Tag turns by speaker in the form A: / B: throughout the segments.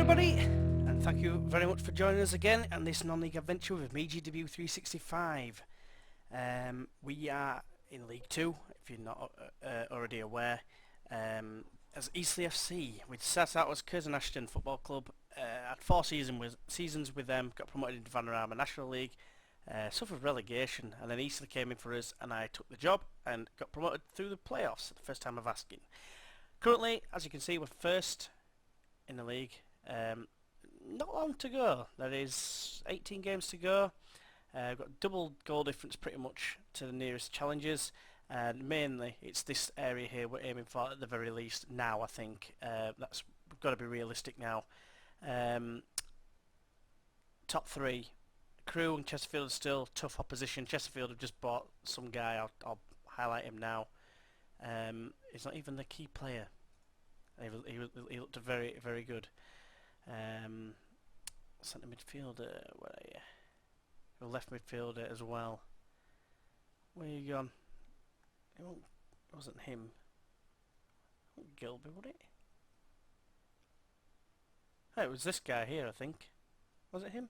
A: everybody, and thank you very much for joining us again on this non-league adventure with me, GW365. We are in League 2, if you're not already aware, as Eastleigh FC. We started out as Curzon Ashton Football Club, had 4 seasons with them, got promoted into Vanarama National League, suffered relegation, and then Eastleigh came in for us and I took the job and got promoted through the playoffs, the first time of asking. Currently, as you can see, we're first in the league. Not long to go. There is 18 games to go. We've got double goal difference pretty much to the nearest challengers, and mainly it's this area here we're aiming for at the very least now. I think we've got to be realistic now. Top 3, Crewe and Chesterfield are still tough opposition. Chesterfield have just bought some guy. I'll highlight him now. He's not even the key player. He looked very, very good. Centre midfielder, where are you? A left midfielder as well. Where you gone? It wasn't him. Gilby, would it? Oh, it was this guy here, I think. Was it him?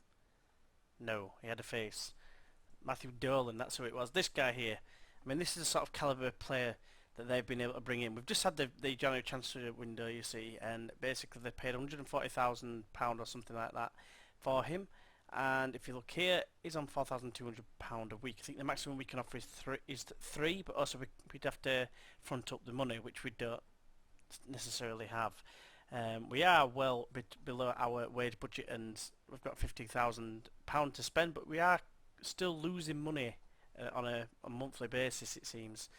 A: No, he had a face. Matthew Dolan, that's who it was. This guy here. I mean, this is the sort of calibre player that they've been able to bring in. We've just had the January transfer window, you see, and basically they paid £140,000 or something like that for him. And if you look here, he's on £4,200 a week. I think the maximum we can offer is three, but also we'd have to front up the money, which we don't necessarily have. We are well below our wage budget, and we've got £50,000 to spend, but we are still losing money on a monthly basis, it seems.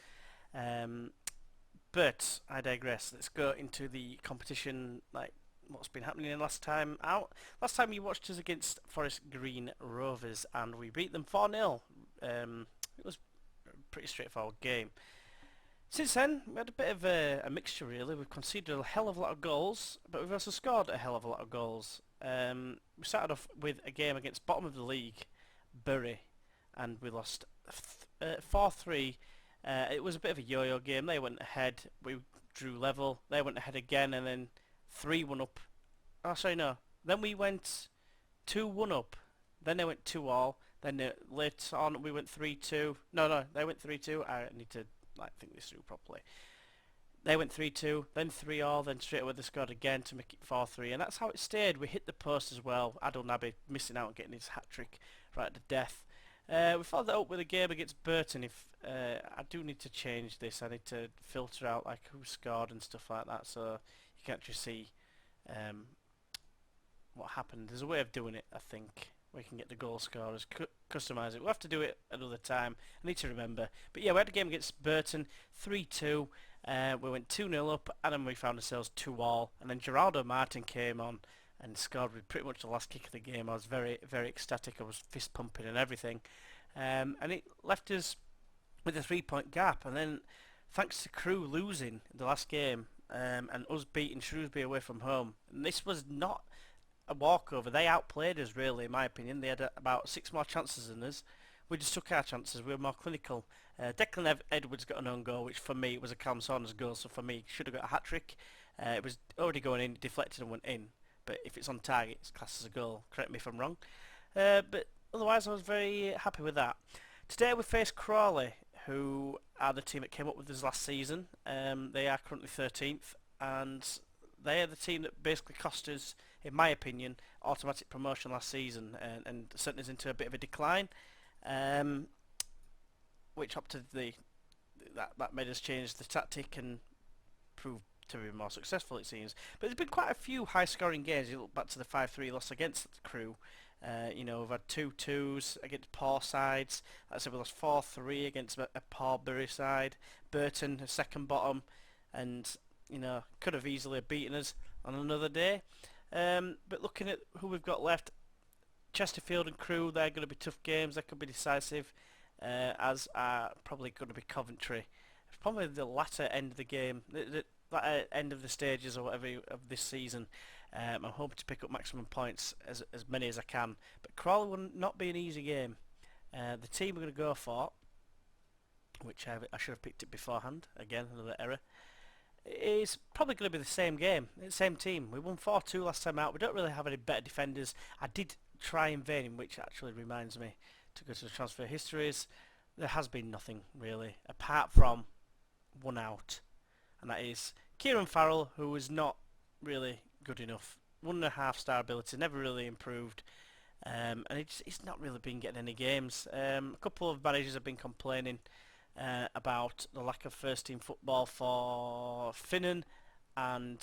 A: But I digress. Let's go into the competition, like what's been happening in last time out. Last time you watched us against Forest Green Rovers and we beat them 4-0. It was a pretty straightforward game. Since then, we had a bit of a mixture really. We've conceded a hell of a lot of goals, but we've also scored a hell of a lot of goals. We started off with a game against bottom of the league, Bury, and we lost 4-3. It was a bit of a yo-yo game. They went ahead, we drew level, they went ahead again, and then 3-1 up. Oh, sorry, no. Then we went 2-1 up. Then they went 2-all. Then later on we went 3-2. No, they went 3-2. I need to think this through properly. They went 3-2, then 3-all, then straight away they scored again to make it 4-3, and that's how it stayed. We hit the post as well. Adil Nabi missing out and getting his hat-trick right to death. We followed that up with a game against Burton. If I do need to change this, I need to filter out like who scored and stuff like that, so you can actually see what happened. There's a way of doing it, I think, where you can get the goal scorers, customise it. We'll have to do it another time. I need to remember. But yeah, we had a game against Burton, 3-2. We went 2-0 up, and then we found ourselves 2-all. And then Geraldo Martin came on and scored with pretty much the last kick of the game. I was very, very ecstatic. I was fist pumping and everything. And it left us with a 3-point gap. And then, thanks to Crewe losing the last game and us beating Shrewsbury away from home, and this was not a walkover. They outplayed us, really, in my opinion. They had about 6 more chances than us. We just took our chances. We were more clinical. Declan Edwards got an own goal, which for me was a Callum Saunders goal, so for me, should have got a hat-trick. It was already going in, deflected and went in. But if it's on target, it's classed as a goal. Correct me if I'm wrong. But otherwise, I was very happy with that. Today we face Crawley, who are the team that came up with us last season. They are currently 13th, and they are the team that basically cost us, in my opinion, automatic promotion last season and sent us into a bit of a decline, which up to that made us change the tactic and prove to be more successful, it seems. But there's been quite a few high-scoring games. You look back to the 5-3 loss against Crewe. We've had 2-2s against poor sides. Like I said, we lost 4-3 against a poor Bury side. Burton, a second bottom, and could have easily beaten us on another day. But looking at who we've got left, Chesterfield and Crewe, they're going to be tough games. They could be decisive, as are probably going to be Coventry. It's probably the latter end of the game, the end of the stages or whatever of this season. I'm hoping to pick up maximum points, as many as I can. But Crawley will not be an easy game. The team we're going to go for, which I should have picked it beforehand, again another error, It's probably going to be the same game, the same team. We won 4-2 last time out. We don't really have any better defenders. I did try invading, which actually reminds me to go to the transfer histories. There has been nothing really, apart from one out, and that is Kieran Farrell, who was not really good enough. 1.5 star ability, never really improved. And he's not really been getting any games. A couple of managers have been complaining about the lack of first team football for Finnan and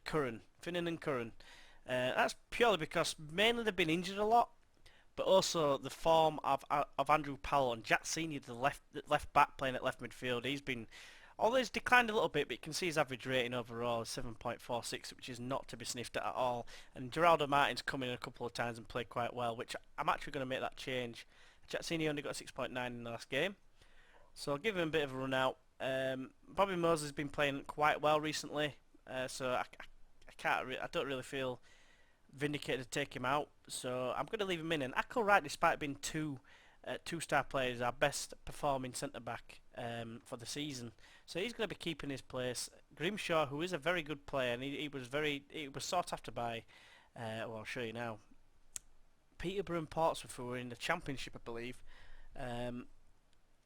A: Curran. Finnan and Curran. That's purely because mainly they've been injured a lot, but also the form of Andrew Powell and Jack Senior, the left back playing at left midfield. He's been, although he's declined a little bit, but you can see his average rating overall is 7.46, which is not to be sniffed at all. And Geraldo Martin's come in a couple of times and played quite well, which I'm actually going to make that change. Jack Senior only got a 6.9 in the last game, so I'll give him a bit of a run out. Bobby Moses has been playing quite well recently, so I don't really feel vindicated to take him out, so I'm going to leave him in. And Ackle Wright, despite being two-star players, our best performing centre back for the season, so he's going to be keeping his place. Grimshaw, who is a very good player, and he was sought after by, well, I'll show you now, Peterborough and Portsmouth, who were in the Championship, I believe. And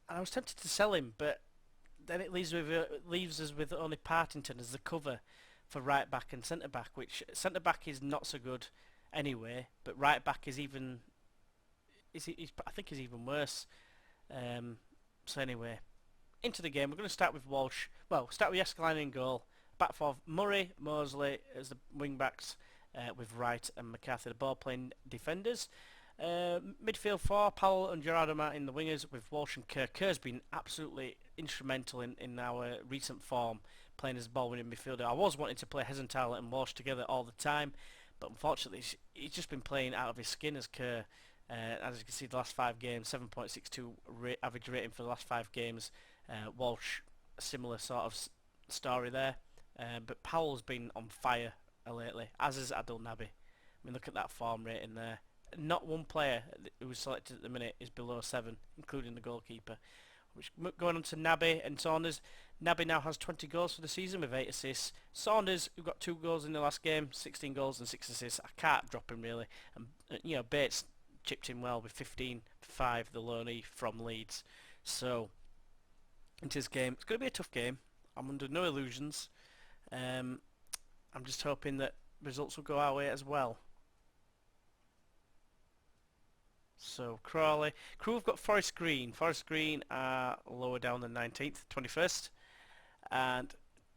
A: I was tempted to sell him, but then it leaves us with only Partington as the cover for right back and centre back, which centre back is not so good anyway, but right back is even I think is even worse. So anyway, into the game. We're going to start with Walsh. Well, start with Jääskeläinen in goal. Back for Murray, Mosley as the wing backs, with Wright and McCarthy the ball playing defenders. Midfield 4, Powell and Gerardo Martin the wingers, with Walsh and Kerr. Kerr's been absolutely instrumental in our recent form, playing as ball winning midfielder. I was wanting to play Hesenthaler and Walsh together all the time, but unfortunately he's just been playing out of his skin as Kerr. As you can see, the last 5 games, 7.62 average rating for the last 5 games. Walsh, a similar sort of story there. But Powell's been on fire lately, as is Adil Nabi. I mean, look at that form rating there. Not one player who was selected at the minute is below 7, including the goalkeeper. Which, going on to Naby and Saunders. Naby now has 20 goals for the season with 8 assists. Saunders, who got 2 goals in the last game, 16 goals and 6 assists. I can't drop him really. And Bates chipped in well with 15-5, the loanee from Leeds. So, into this game, it's going to be a tough game. I'm under no illusions. I'm just hoping that results will go our way as well. So, Crawley. Crew have got Forest Green. Forest Green are lower down than 19th, 21st. And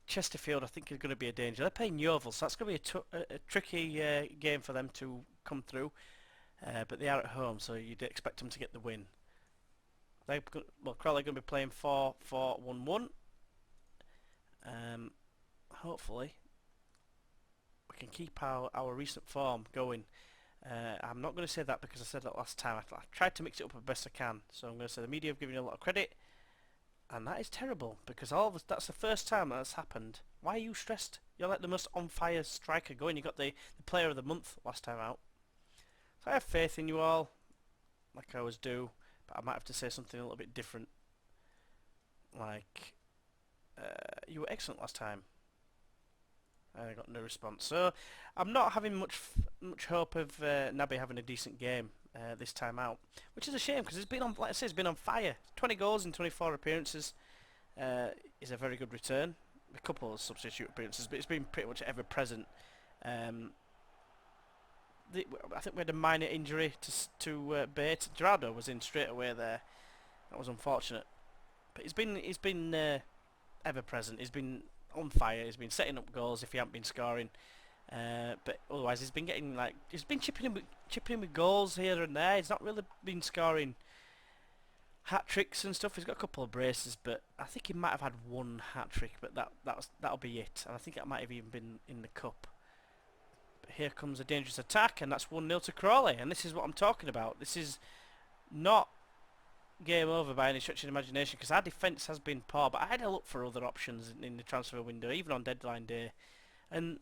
A: Chesterfield, I think, is going to be a danger. They're playing Yeovil, so that's going to be a tricky game for them to come through. But they are at home, so you'd expect them to get the win. Crawley are going to be playing 4-4-1-1. Hopefully, we can keep our recent form going. I'm not going to say that because I said that last time. I tried to mix it up as best I can. So I'm going to say the media have given you a lot of credit. And that is terrible, because that's the first time that's happened. Why are you stressed? You're like the most on-fire striker going. You got the player of the month last time out. So I have faith in you all, like I always do. But I might have to say something a little bit different. Like, you were excellent last time. I got no response. So I'm not having much hope of Naby having a decent game this time out, which is a shame because like I say, he's been on fire. 20 goals in 24 appearances is a very good return. A couple of substitute appearances, but it's been pretty much ever present. I think we had a minor injury to Bates. Gerardo was in straight away there. That was unfortunate, but he's been ever present. He's been on fire. He's been setting up goals if he hasn't been scoring, but otherwise he's been chipping in with goals here and there. He's not really been scoring hat tricks and stuff. He's got a couple of braces, but I think he might have had one hat trick, but that'll be it. And I think it might have even been in the cup. But here comes a dangerous attack, and that's 1-0 to Crawley. And this is what I'm talking about. This is not game over by any stretch of imagination, because our defence has been poor, but I had a look for other options in the transfer window, even on deadline day, and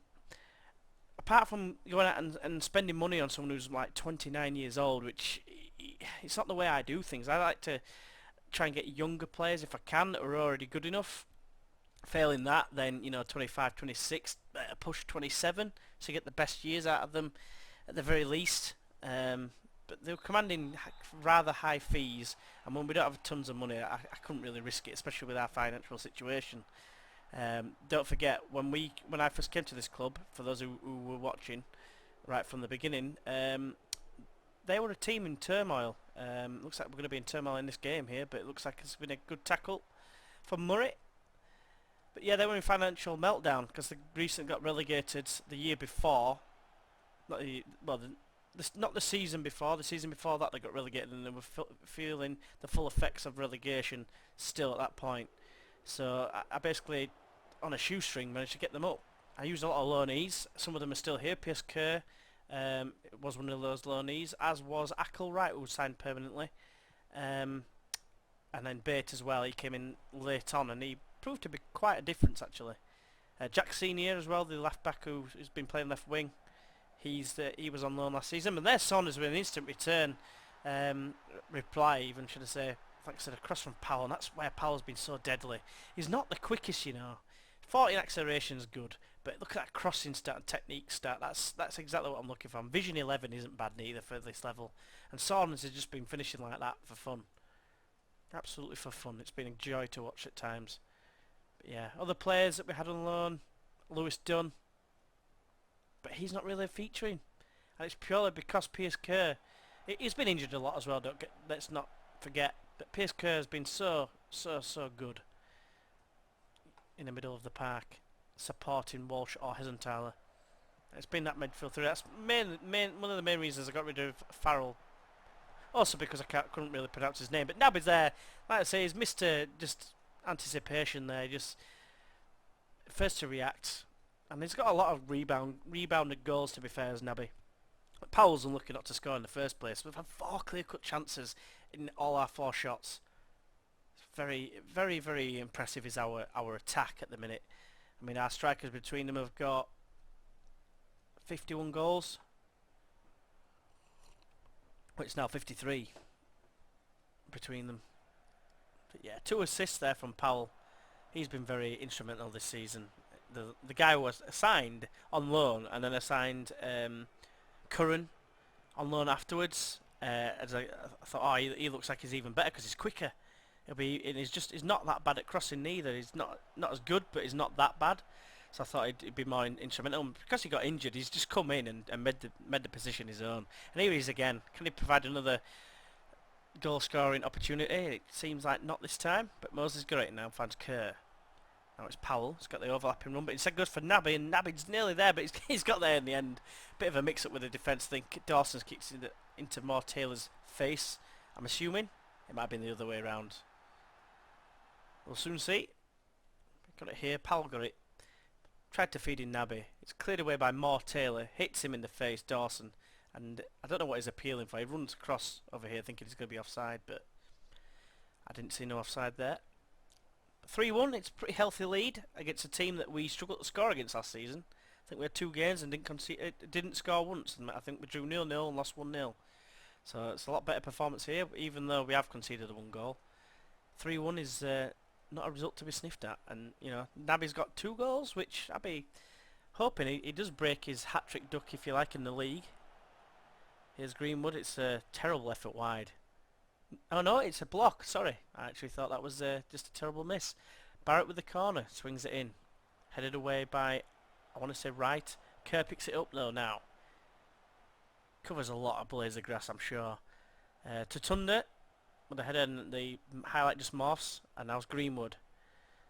A: apart from going out and spending money on someone who's like 29 years old, which it's not the way I do things. I like to try and get younger players if I can that are already good enough, Failing that, then 25, 26, push 27 to get the best years out of them at the very least. But they were commanding rather high fees, and when we don't have tons of money, I couldn't really risk it, especially with our financial situation. Don't forget when I first came to this club, for those who were watching right from the beginning, they were a team in turmoil. Looks like we're going to be in turmoil in this game here, but it looks like it's been a good tackle from Murray. But yeah, they were in financial meltdown because they recently got relegated the year before. Not the season before. The season before that they got relegated, and they were feeling the full effects of relegation still at that point. So I basically, on a shoestring, managed to get them up. I used a lot of loanees. Some of them are still here. Piers Kerr was one of those loanees, as was Ackle-Wright, who was signed permanently. And then Bate as well. He came in late on, and he proved to be quite a difference actually. Jack Senior as well, the left back who's been playing left wing. He was on loan last season, but there's Saunders with an instant return reply, even should I say. Like I said, across from Powell, and that's why Powell's been so deadly. He's not the quickest, 14 acceleration is good, but look at that crossing start and technique start. That's exactly what I'm looking for. Vision 11 isn't bad neither for this level, and Saunders has just been finishing like that for fun. Absolutely for fun. It's been a joy to watch at times. But yeah, other players that we had on loan, Lewis Dunn, but he's not really featuring, and it's purely because Piers Kerr. He's been injured a lot as well. Let's not forget. But Piers Kerr has been so good in the middle of the park, supporting Walsh or Hesenthaler. It's been that midfield three. That's one of the main reasons I got rid of Farrell. Also because I couldn't really pronounce his name. But Naby's there. Like I say, he's missed just anticipation there. Just first to react. And he's got a lot of rebounded goals, to be fair, as Naby. Powell's unlucky not to score in the first place. We've had 4 clear-cut chances in all our 4 shots. It's very impressive is our attack at the minute. I mean, our strikers between them have got 51 goals. Well, it's now 53 between them. But yeah, 2 assists there from Powell. He's been very instrumental this season. The guy was assigned on loan and then assigned Curran on loan afterwards. As I thought, oh, he looks like he's even better because he's quicker. He's not that bad at crossing neither. He's not as good, but he's not that bad. So I thought he'd be more instrumental. Because he got injured, he's just come in and made the position his own. And here he is again. Can he provide another goal scoring opportunity? It seems like not this time, but Moses got it now. Finds Kerr. Now it's Powell. He's got the overlapping run, but instead goes for Naby, and Naby's nearly there, but he's got there in the end. Bit of a mix-up with the defence. I think Dawson's kicks into Moore Taylor's face. I'm assuming it might have been the other way around. We'll soon see. Got it here. Powell got it. Tried to feed in Naby. It's cleared away by Moore Taylor. Hits him in the face, Dawson. And I don't know what he's appealing for. He runs across over here thinking he's going to be offside, but I didn't see no offside there. 3-1, it's a pretty healthy lead against a team that we struggled to score against last season. I think we had 2 games and didn't score once, and I think we drew 0-0 and lost 1-0. So it's a lot better performance here, even though we have conceded a 1 goal. 3-1 is not a result to be sniffed at, and Naby's got 2 goals, which I'd be hoping he does break his hat-trick duck, if you like, in the league. Here's Greenwood. It's a terrible effort wide. Oh no, it's a block, sorry. I actually thought that was just a terrible miss. Barrett with the corner, swings it in. Headed away by, I want to say Wright. Kerr picks it up though now. Covers a lot of blades of grass, I'm sure. Tutunda with the header, and the highlight just morphs. And now's Greenwood.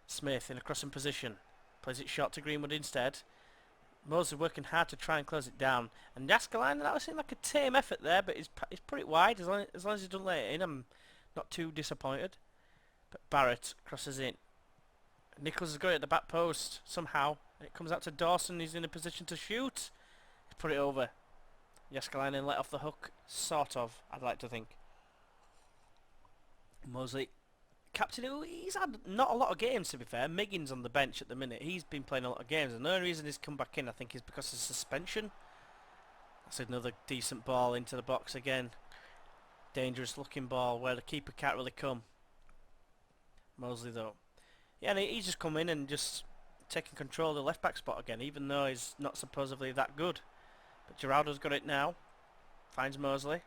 A: Smith in a crossing position. Plays it short to Greenwood instead. Moses working hard to try and close it down. And Jaskalainen, that seemed like a tame effort there, but he's put it wide. As long as he doesn't let it in, I'm not too disappointed. But Barrett crosses in. Nicholas has got it at the back post somehow. And it comes out to Dawson. He's in a position to shoot. He's put it over. Jaskalainen let off the hook. Sort of, I'd like to think. Mosley, captain, he's had not a lot of games, to be fair. Miggins on the bench at the minute. He's been playing a lot of games, and the only reason he's come back in, I think, is because of suspension. That's another decent ball into the box again. Dangerous looking ball where the keeper can't really come. Mosley though, Yeah, and he's just come in and just taking control of the left back spot again, even though he's not supposedly that good. But Geraldo's got it now. Finds Mosley.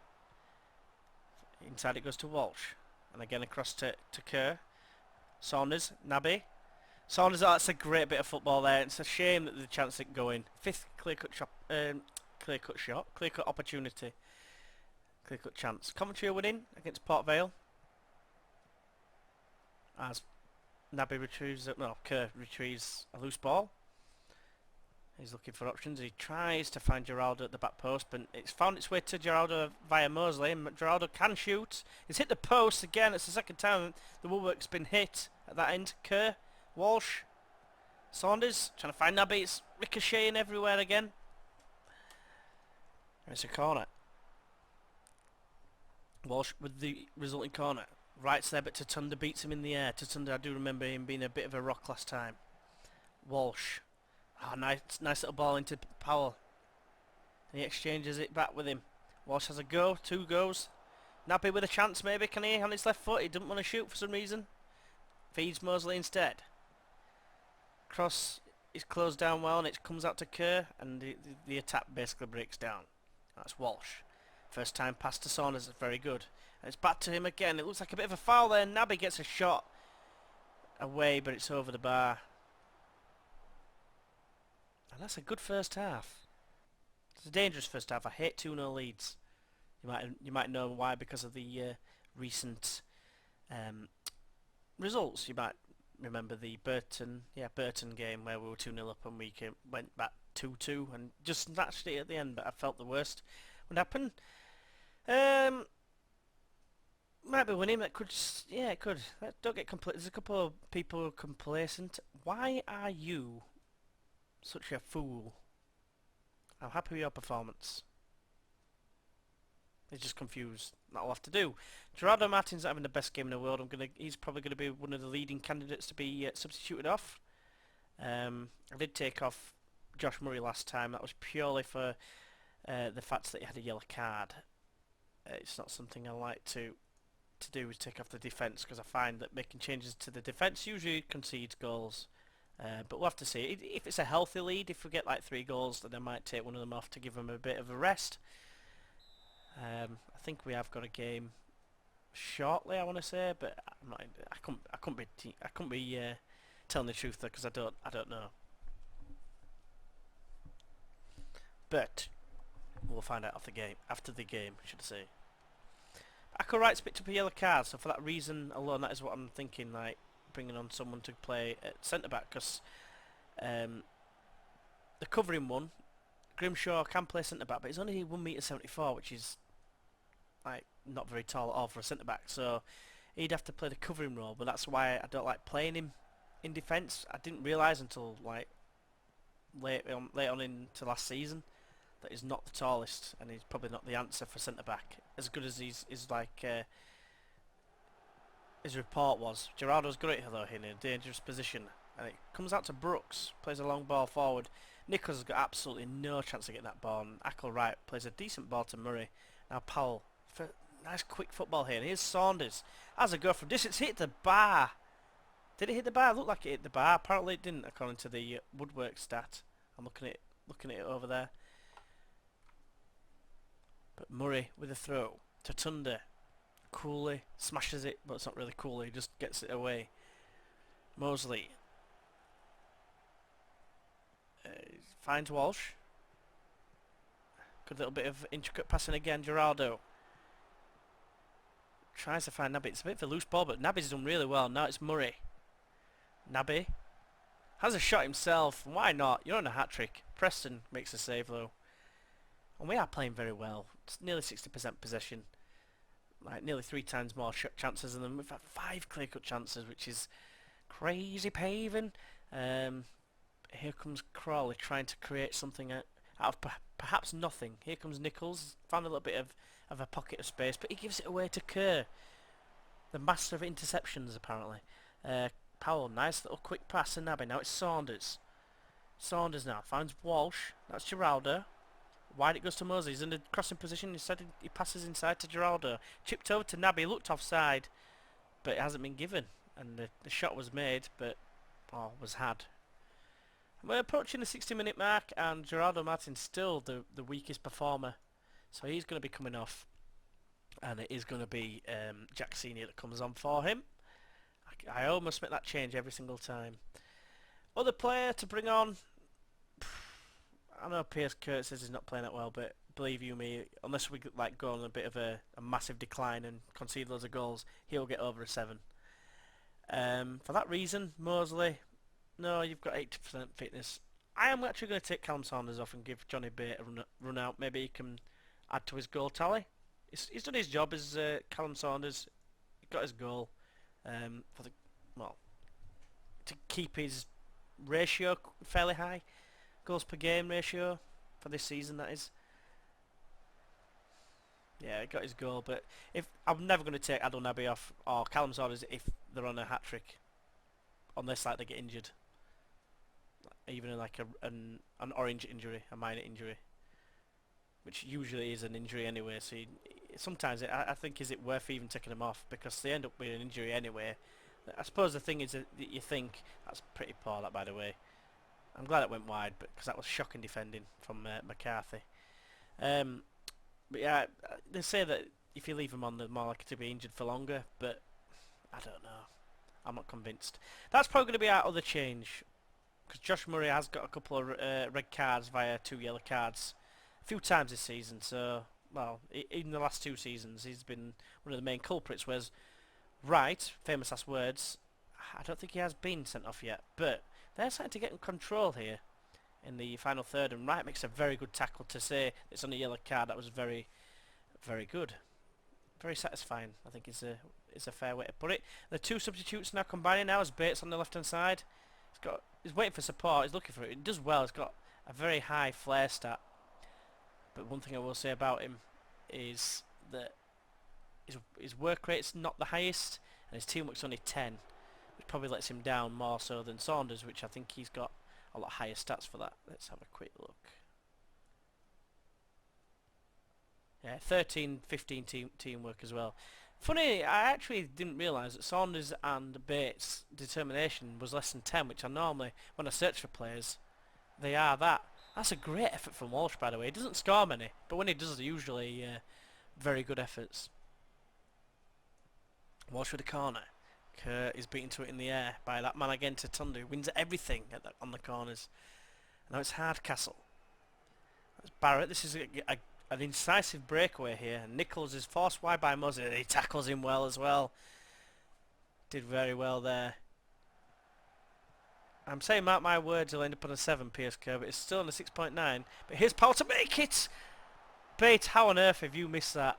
A: Inside it goes to Walsh. And again across to Kerr. Saunders, Naby. Saunders, oh, that's a great bit of football there. It's a shame that the chance didn't go in. Fifth clear-cut shot, clear-cut opportunity, clear-cut chance. Coventry are winning against Port Vale. As Naby retrieves, Kerr retrieves a loose ball. He's looking for options. He tries to find Geraldo at the back post, but it's found its way to Geraldo via Mosley. And Geraldo can shoot. He's hit the post again. It's the second time the woodwork's been hit at that end. Kerr, Walsh, Saunders trying to find Naby. It's ricocheting everywhere again. It's a corner. Walsh with the resulting corner. Rights there, but Tatunda beats him in the air. Tatunda, I do remember him being a bit of a rock last time. Walsh. Oh, nice little ball into Powell. And he exchanges it back with him. Walsh has a go, 2 goes. Naby with a chance maybe, can he? On his left foot, he doesn't want to shoot for some reason. Feeds Mosley instead. Cross is closed down well and it comes out to Kerr and the attack basically breaks down. That's Walsh. First time pass to Saunders, is very good. And it's back to him again. It looks like a bit of a foul there. Naby gets a shot away, but it's over the bar. And that's a good first half. It's a dangerous first half. I hate 2-0 leads. You might know why, because of the recent results. You might remember the Burton game where we were 2-0 up and we went back 2-2 and just snatched it at the end. But I felt the worst would happen. Might be winning. That could, yeah, it could. Don't get complacent. There's a couple of people complacent. Why are you such a fool? I'm happy with your performance. He's just confused. That'll have to do. Gerardo Martin's not having the best game in the world. He's probably going to be one of the leading candidates to be substituted off. I did take off Josh Murray last time. That was purely for the fact that he had a yellow card. It's not something I like to do, is take off the defence, because I find that making changes to the defence usually concedes goals. But we'll have to see. If it's a healthy lead, if we get like 3 goals, then I might take one of them off to give them a bit of a rest. I think we have got a game shortly, I want to say, but I couldn't be telling the truth there, because I don't know. But we'll find out after the game, should I say. Ackle Wright's picked up a yellow card, so for that reason alone, that is what I'm thinking, like bringing on someone to play at centre back, because the covering one, Grimshaw can play centre back, but he's only 1m74, which is like not very tall at all for a centre back. So he'd have to play the covering role, but that's why I don't like playing him in defence. I didn't realise until like late on into last season that he's not the tallest, and he's probably not the answer for centre back. As good as his report was, Gerardo's got it though in a dangerous position, and it comes out to Brooks, plays a long ball forward. Nichols has got absolutely no chance of getting that ball, and Ackle Wright plays a decent ball to Murray. Now Powell, for nice quick football here, and here's Saunders. Has a go from distance, hit the bar. Did it hit the bar? It looked like it hit the bar. Apparently it didn't, according to the woodwork stat. I'm looking at it over there. But Murray with a throw. Tatunda coolly smashes it, but it's not really coolly, he just gets it away. Mosley finds Walsh. Good little bit of intricate passing again. Geraldo tries to find Naby. It's a bit of a loose ball, but Naby's done really well. Now it's Murray. Naby has a shot himself. Why not? You're on a hat-trick. Preston makes a save though. And we are playing very well. It's nearly 60% possession. Like nearly 3 times more chances than them. We've had 5 clear-cut chances, which is crazy paving. Here comes Crawley trying to create something out of perhaps nothing. Here comes Nichols. Found a little bit of a pocket of space, but he gives it away to Kerr, the master of interceptions apparently. Powell, nice little quick pass to Naby. Now it's Saunders. Saunders now finds Walsh. That's Geraldo. Wide it goes to Mosley. He's in the crossing position. Instead he passes inside to Geraldo. Chipped over to Naby. Looked offside, but it hasn't been given. And the shot was made, but or was had. We're approaching the 60-minute mark, and Gerardo Martin's still the weakest performer, so he's going to be coming off, and it is going to be Jack Senior that comes on for him. I almost make that change every single time. Other player to bring on, I know Piers Kurt says he's not playing that well, but believe you me, unless we like go on a bit of a massive decline and concede loads of goals, he'll get over a 7. For that reason, Mosley, no, you've got 80% fitness. I am actually going to take Callum Saunders off and give Johnny Bate a run out. Maybe he can add to his goal tally. He's done his job as Callum Saunders. He got his goal for the to keep his ratio fairly high, goals per game ratio for this season. That is. Yeah, he got his goal, but if I'm never going to take Adel Naby off or Callum Saunders if they're on a hat trick, unless like they get injured, even in like an orange injury, a minor injury, which usually is an injury anyway. So sometimes I think is it worth even taking them off because they end up with an injury anyway. I suppose the thing is that you think that's pretty poor. That, by the way, I'm glad it went wide, but because that was shocking defending from McCarthy. But yeah, they say that if you leave them on, they're more likely to be injured for longer, but I don't know. I'm not convinced. That's probably going to be our other change, because Josh Murray has got a couple of red cards via 2 yellow cards a few times this season, so, well, in the last 2 seasons, he's been one of the main culprits, whereas Wright, famous last words, I don't think he has been sent off yet, but they're starting to get in control here in the final third, and Wright makes a very good tackle. To say it's on a yellow card, that was very, very good, very satisfying. I think is a fair way to put it. The 2 substitutes now combining now as Bates on the left hand side. He's waiting for support. He's looking for it. He does well. He's got a very high flair stat. But one thing I will say about him is that his work rate's not the highest, and his teamwork's only 10, which probably lets him down more so than Saunders, which I think he's got a lot higher stats for that. Let's have a quick look. Yeah, 13, 15 teamwork as well. Funny, I actually didn't realise that Saunders and Bates' determination was less than 10, which I normally, when I search for players, they are that. That's a great effort from Walsh, by the way. He doesn't score many, but when he does, they're usually very good efforts. Walsh with a corner. Kerr is beaten to it in the air by that man again to Tundu, who wins everything on the corners. Now it's Hardcastle. That's Barrett. This is an incisive breakaway here. Nichols is forced wide by Mosley. He tackles him well as well. Did very well there. I'm saying mark my words, he'll end up on a 7, Piers Kerr, but it's still on a 6.9. But here's power to make it! Bates, how on earth have you missed that?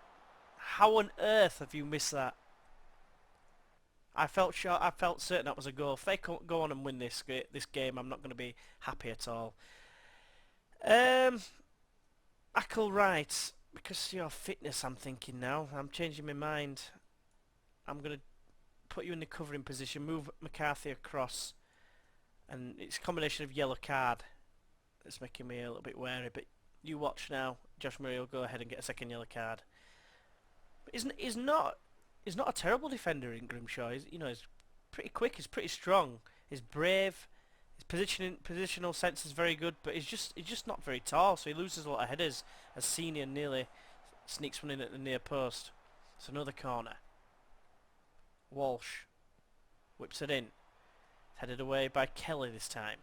A: How on earth have you missed that? I felt certain that was a goal. If they go on and win this game, I'm not going to be happy at all. Ackle Wright, because of your fitness, I'm thinking now. I'm changing my mind. I'm going to put you in the covering position, move McCarthy across, and it's a combination of yellow card that's making me a little bit wary. But you watch now. Josh Murray will go ahead and get a second yellow card. But he's not a terrible defender in Grimshaw. He's pretty quick. He's pretty strong. He's brave. His positional sense is very good, but he's just not very tall, so he loses a lot of headers as Senior nearly sneaks one in at the near post. So another corner. Walsh whips it in. Headed away by Kelly this time.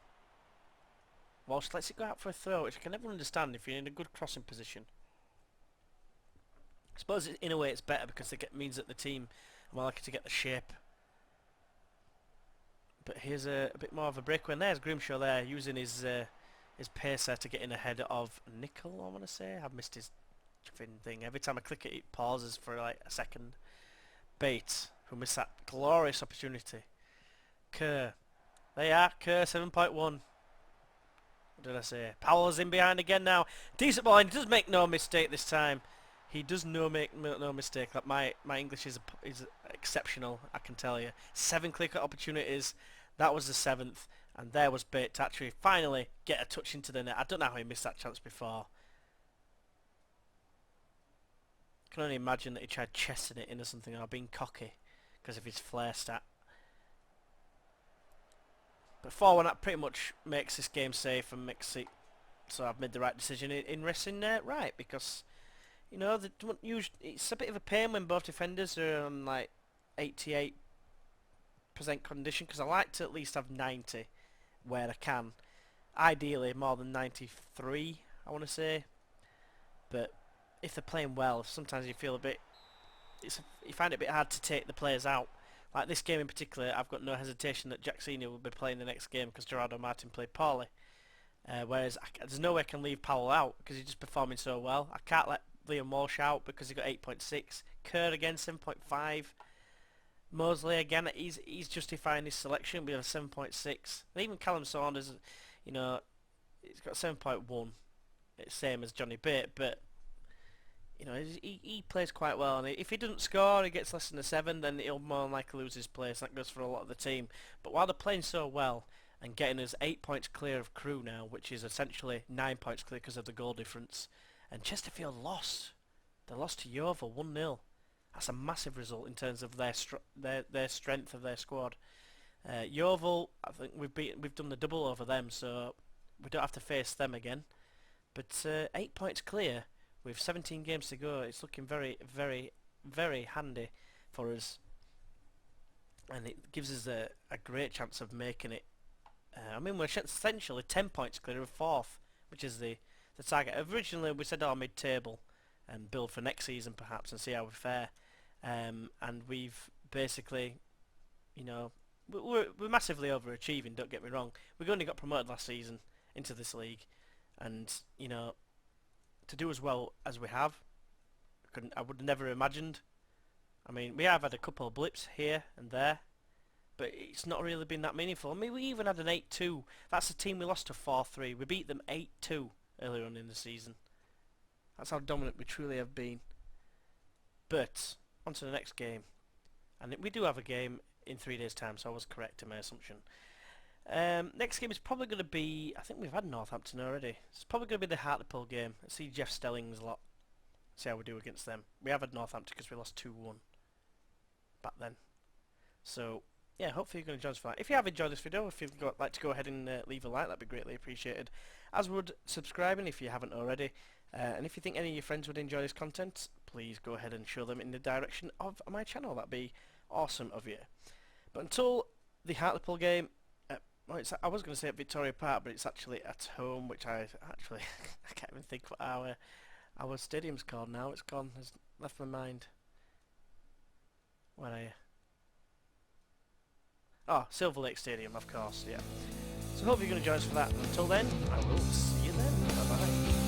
A: Walsh lets it go out for a throw, which I can never understand if you're in a good crossing position. I suppose in a way it's better because it means that the team are more likely to get the shape. But here's a bit more of a breakaway, and there's Grimshaw there using his pacer to get in ahead of Nicol, I want to say. I've missed his thing. Every time I click it, it pauses for like a second. Bates, who missed that glorious opportunity. Kerr. There you are, Kerr, 7.1. What did I say? Powell's in behind again now. Decent ball, and he does make no mistake this time. He does make no mistake. That my English is exceptional, I can tell you. 7 clear-cut opportunities. That was the 7th, and there was Bates to actually finally get a touch into the net. I don't know how he missed that chance before. I can only imagine that he tried chesting it in or something, or being cocky because of his flair stat. But 4-1 that pretty much makes this game safe and makes it so I've made the right decision in resting right, because you know it's a bit of a pain when both defenders are on like 88% condition, because I like to at least have 90 where I can. Ideally more than 93, I want to say. But if they're playing well, sometimes you feel you find it a bit hard to take the players out. Like this game in particular, I've got no hesitation that Jack Senior will be playing the next game because Gerardo Martin played poorly. Whereas there's no way I can leave Powell out because he's just performing so well. I can't let Liam Walsh out because he got 8.6. Kerr again 7.5. Mosley again, he's justifying his selection with a 7.6. And even Callum Saunders, you know, he's got 7.1. It's same as Johnny Bate, but you know he plays quite well. And if he doesn't score, he gets less than a 7, then he'll more than likely lose his place. That goes for a lot of the team. But while they're playing so well and getting us 8 points clear of Crewe now, which is essentially 9 points clear because of the goal difference, and Chesterfield lost. They lost to Yeovil 1-0. That's a massive result in terms of their strength of their squad. Yeovil, I think we've done the double over them, so we don't have to face them again. But 8 points clear with 17 games to go. It's looking very, very, very handy for us, and it gives us a great chance of making it. I mean, we're essentially 10 points clear of 4th, which is the target. Originally, we said mid-table and build for next season perhaps and see how we fare. And we've basically, you know, we're massively overachieving. Don't get me wrong. We only got promoted last season into this league, and you know, to do as well as we have, I would have never imagined. I mean, we have had a couple of blips here and there, but it's not really been that meaningful. I mean, we even had an 8-2. That's a team we lost to 4-3. We beat them 8-2 earlier on in the season. That's how dominant we truly have been. But on to the next game, and we do have a game in 3 days' time, so I was correct in my assumption. Next game is probably going to be, I think we've had Northampton already. It's probably going to be the Hartlepool game. Let's see Jeff Stelling's lot. See how we do against them. We have had Northampton because we lost 2-1 back then. So yeah, hopefully you're going to join us for that. If you have enjoyed this video, if you'd like to go ahead and leave a like, that'd be greatly appreciated. As would subscribing if you haven't already. And if you think any of your friends would enjoy this content, please go ahead and show them in the direction of my channel. That'd be awesome of you. But until the Hartlepool game, I was going to say at Victoria Park, but it's actually at home, which I can't even think what our stadium's called now. It's gone. It's left my mind. Where are you? Oh, Silver Lake Stadium, of course, yeah. So hope you're going to join us for that. Until then, I will see you then. Bye-bye.